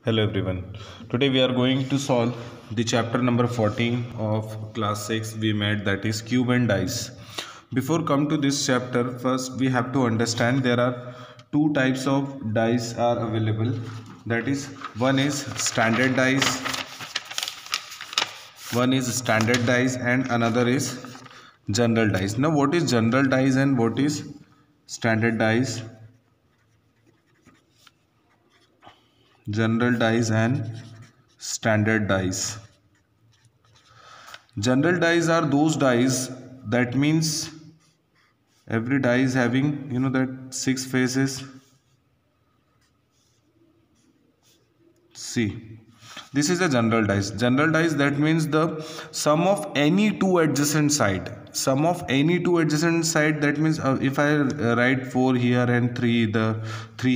Hello everyone. Today we are going to solve the chapter number 14 of class 6 we made, that is cube and dice. Before come to this chapter, first we have to understand there are two types of dice are available. That is one is standard dice and another is general dice. Now what is general dice and what is standard dice? General dice and standard dice. General dice are those dice, that means every die is having that six faces. See, this is a general dice. General dice, that means the sum of any two adjacent side. Sum of any two adjacent side, that means if I write 4 here and 3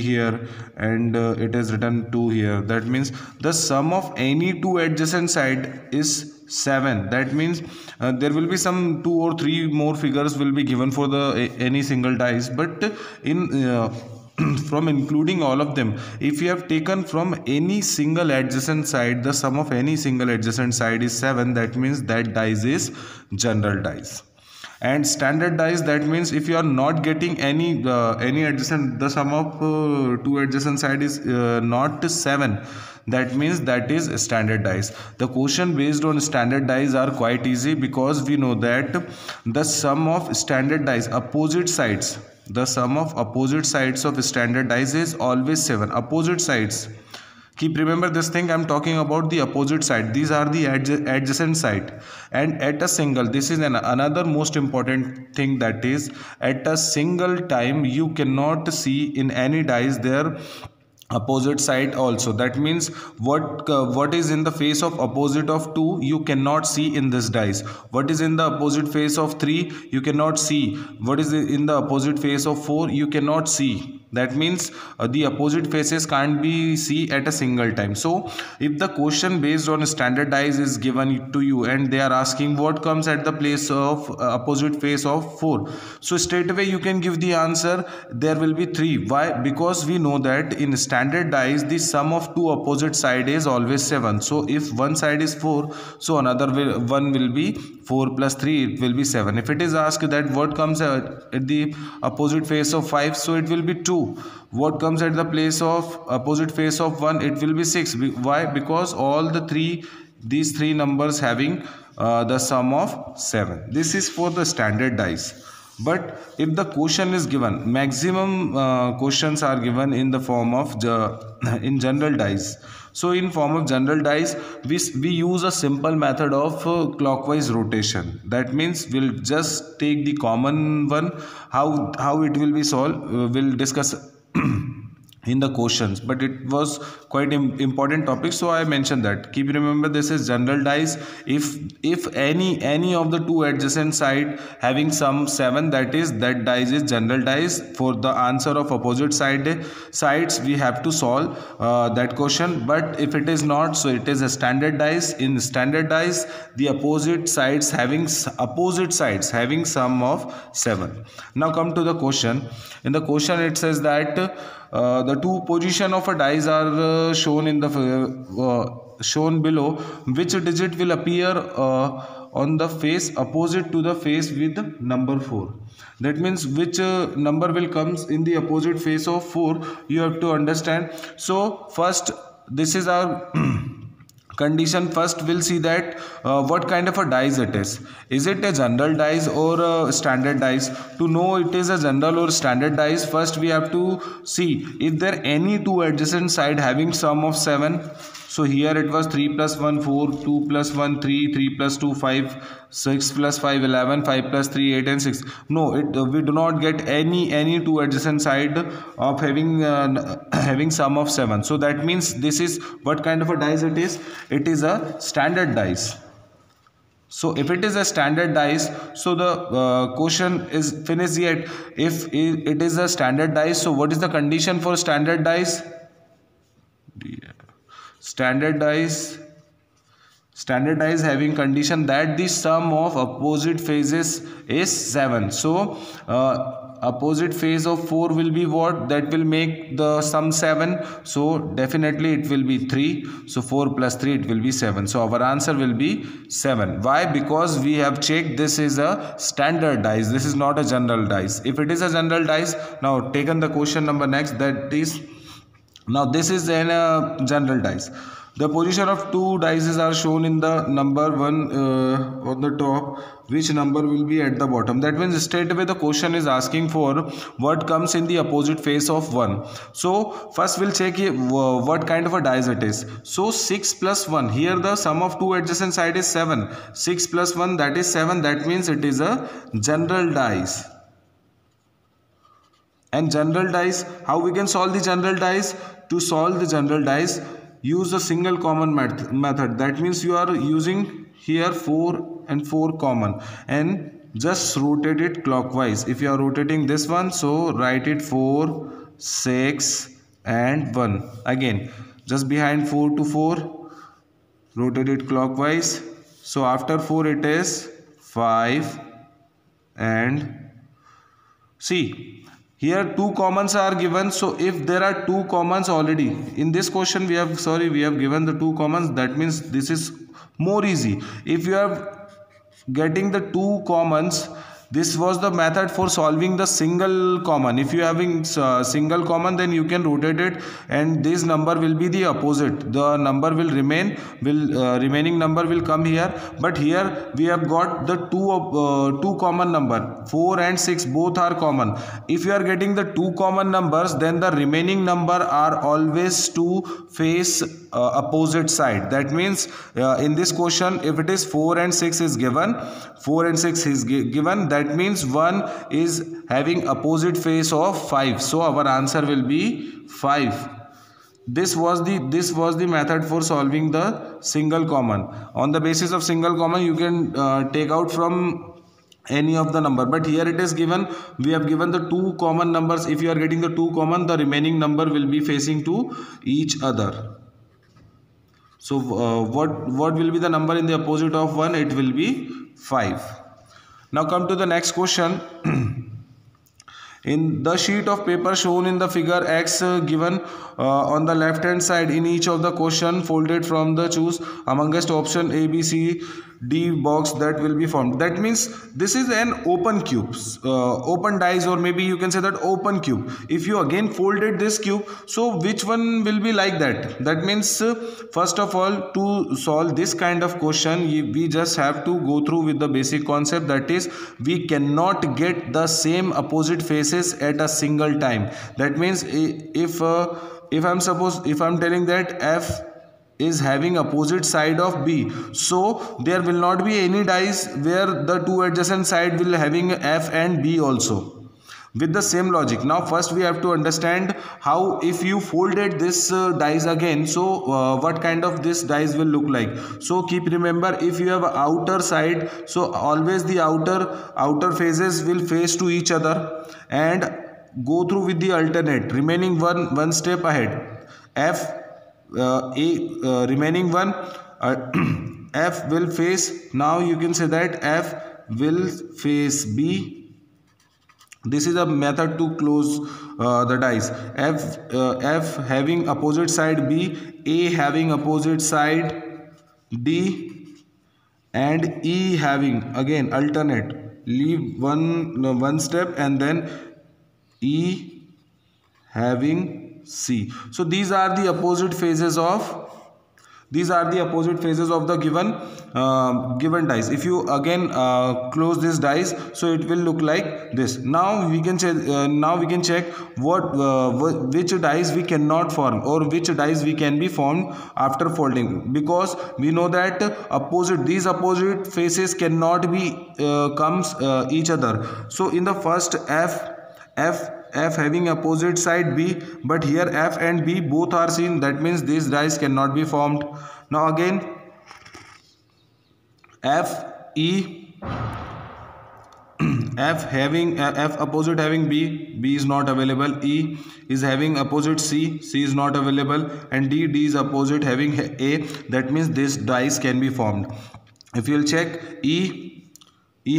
here and it is written 2 here, that means the sum of any two adjacent side is 7. That means there will be some 2 or 3 more figures will be given for the any single dice, but in from including all of them, if you have taken from any single adjacent side, the sum of any single adjacent side is 7. That means that dice is general dice. And standard dice, that means if you are not getting any adjacent, the sum of two adjacent side is not 7, that means that is standard dice. The question based on standard dice are quite easy, because we know that the sum of standard dice opposite sides, the sum of opposite sides of standard dice is always 7. Opposite sides, keep remember this thing, I am talking about the opposite side. These are the adjacent side. And at a single, this is another most important thing, that is at a single time you cannot see in any dice their opposite side also. That means what is in the face of opposite of 2 you cannot see in this dice. What is in the opposite face of 3 you cannot see. What is in the opposite face of 4 you cannot see. That means the opposite faces can't be see at a single time. So if the question based on standard dice is given to you and they are asking what comes at the place of opposite face of 4, so straight away you can give the answer, there will be 3. Why? Because we know that in standard dice the sum of two opposite side is always 7. So if one side is 4, so another one will be 4 plus 3, it will be 7. If it is asked that what comes at the opposite face of 5, so it will be 2. What comes at the place of opposite face of 1, it will be 6. Why? Because all these three numbers having the sum of 7. This is for the standard dice. But if the question is given, maximum questions are given in the form of in general dice. So in form of general dice, we use a simple method of clockwise rotation. That means we'll just take the common one. How it will be solved, we'll discuss in the questions, but it was quite important topic, so I mentioned that. Keep remember, this is general dice. If any of the two adjacent side having sum 7, that dice is general dice. For the answer of opposite sides we have to solve that question. But if it is not, so it is a standard dice. In standard dice, the opposite sides having sum of 7. Now come to the question. In the question it says that the two position of a dice are shown in the shown below. Which digit will appear on the face opposite to the face with number 4? That means which number will comes in the opposite face of 4, you have to understand. So first, this is our condition. First we'll see that what kind of a dice it is. Is it a general dice or a standard dice? To know it is a general or standard dice, first we have to see if there any two adjacent side having sum of 7. So here it was 3 plus 1 4, 2 plus 1 3, 3 plus 2 5, 6 plus 5 11, 5 plus 3 8 and 6. No, we do not get any two adjacent side of having having sum of 7. So that means this is what kind of a dice it is. It is a standard dice. So if it is a standard dice, so the question is finished yet. If it is a standard dice, so what is the condition for standard dice? Standard dice Standard die is having condition that the sum of opposite phases is 7. So opposite phase of 4 will be what? That will make the sum 7. So definitely it will be 3. So 4 plus 3, it will be 7. So our answer will be 7. Why? Because we have checked this is a standard dice. This is not a general dice. If it is a general dice, now taken the question number next, that is, now this is a general dice. The position of two dices are shown in the number 1 on the top. Which number will be at the bottom? That means straight away the question is asking for what comes in the opposite face of 1. So first we'll check what kind of a dice it is. So 6 plus 1. Here the sum of two adjacent side is 7. 6 plus 1, that is 7. That means it is a general dice. And general dice, how we can solve the general dice? To solve the general dice, use a single common method. That means you are using here 4 and 4 common, and just rotate it clockwise. If you are rotating this one, so write it 4, 6 and 1. Again, just behind 4 to 4, rotate it clockwise. So after 4 it is 5, and see, here two commons are given. So if there are two commons already in this question, we have given the two commons. That means this is more easy. If you are getting the two commons, this was the method for solving the single common. If you are having single common, then you can rotate it, and this number will be the opposite. The number will remain, remaining number will come here. But here we have got the two common number, 4 and 6 both are common. If you are getting the two common numbers, then the remaining number are always to face opposite side. That means in this question, if it is 4 and 6 is given, 4 and 6 is given, that means 1 is having opposite face of 5. So our answer will be 5. This was the method for solving the single common. On the basis of single common, you can take out from any of the number, but here it is given, we have given the two common numbers. If you are getting the two common, the remaining number will be facing to each other. So what will be the number in the opposite of 1? It will be 5. Now come to the next question. In the sheet of paper shown in the figure X given on the left hand side, in each of the question folded from the choose amongst option A, B, C, D box that will be formed. That means this is an open cube, open dice, or maybe you can say that open cube. If you again folded this cube, so which one will be like that? That means first of all, to solve this kind of question, we just have to go through with the basic concept, that is we cannot get the same opposite faces at a single time. That means if I'm telling that F is having opposite side of B, so there will not be any dice where the two adjacent side will having F and B also. With the same logic, now first we have to understand how, if you folded this dice again, so what kind of this dice will look like. So keep remember, if you have outer side, so always the outer phases will face to each other and go through with the alternate, remaining one step ahead. Remaining one, F will face, now you can say that F will face B. This is a method to close the dice. F having opposite side B, A having opposite side D, and E having again alternate. Leave one step, and then E having C. So these are the opposite phases of the given dice. If you again close this dice, so it will look like this. Now we can check which dice we cannot form, or which dice we can be formed after folding, because we know that these opposite faces cannot be comes each other. So in the first F having opposite side B, but here F and B both are seen. That means these dice cannot be formed. Now again F opposite having B is not available. E is having opposite C is not available, and D is opposite having A. That means this dice can be formed. If you'll check E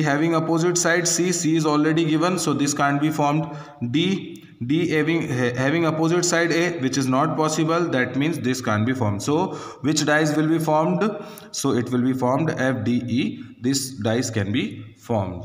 having opposite side C is already given, so this can't be formed. D having opposite side A, which is not possible, that means this can't be formed. So which dice will be formed? So it will be formed F D E. This dice can be formed.